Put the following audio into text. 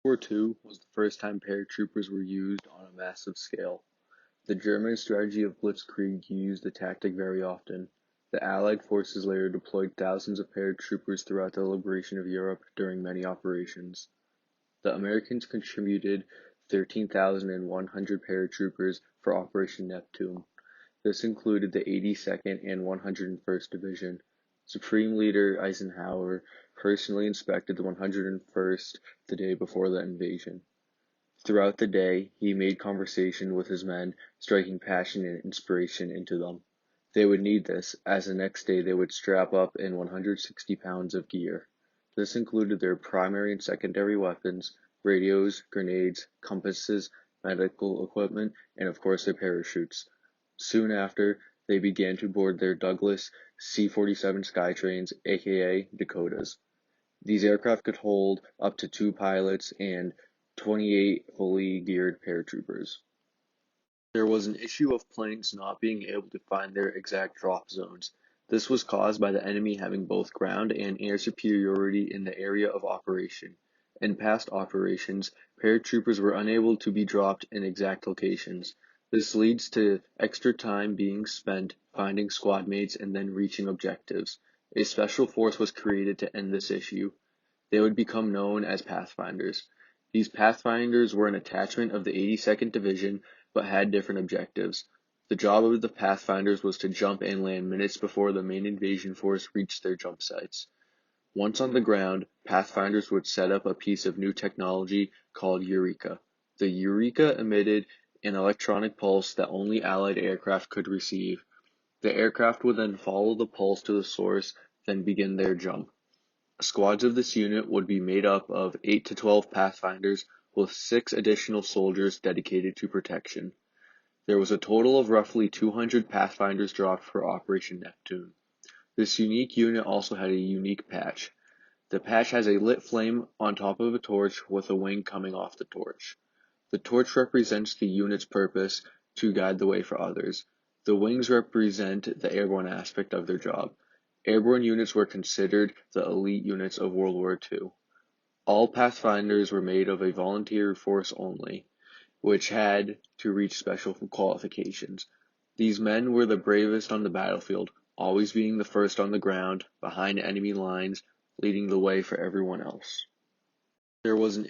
World War II was the first time paratroopers were used on a massive scale. The German strategy of blitzkrieg used the tactic very often. The Allied forces later deployed thousands of paratroopers throughout the liberation of Europe during many operations. The Americans contributed 13,100 paratroopers for Operation Neptune. This included the 82nd and 101st Division. Supreme Leader Eisenhower personally inspected the 101st the day before the invasion. Throughout the day, he made conversation with his men, striking passion and inspiration into them. They would need this, as the next day they would strap up in 160 pounds of gear. This included their primary and secondary weapons, radios, grenades, compasses, medical equipment, and of course their parachutes. Soon after, they began to board their Douglas C-47 Skytrains, aka Dakotas. These aircraft could hold up to 2 pilots and 28 fully geared paratroopers. There was an issue of planes not being able to find their exact drop zones. This was caused by the enemy having both ground and air superiority in the area of operation. In past operations, paratroopers were unable to be dropped in exact locations. This leads to extra time being spent finding squad mates and then reaching objectives. A special force was created to end this issue. They would become known as Pathfinders. These Pathfinders were an attachment of the 82nd Division but had different objectives. The job of the Pathfinders was to jump and land minutes before the main invasion force reached their jump sites. Once on the ground, Pathfinders would set up a piece of new technology called Eureka. The Eureka emitted an electronic pulse that only Allied aircraft could receive. The aircraft would then follow the pulse to the source, then begin their jump. Squads of this unit would be made up of 8 to 12 Pathfinders with 6 additional soldiers dedicated to protection. There was a total of roughly 200 Pathfinders dropped for Operation Neptune. This unique unit also had a unique patch. The patch has a lit flame on top of a torch with a wing coming off the torch. The torch represents the unit's purpose to guide the way for others. The wings represent the airborne aspect of their job. Airborne units were considered the elite units of World War II. All Pathfinders were made of a volunteer force only, which had to reach special qualifications. These men were the bravest on the battlefield, always being the first on the ground, behind enemy lines, leading the way for everyone else. There was an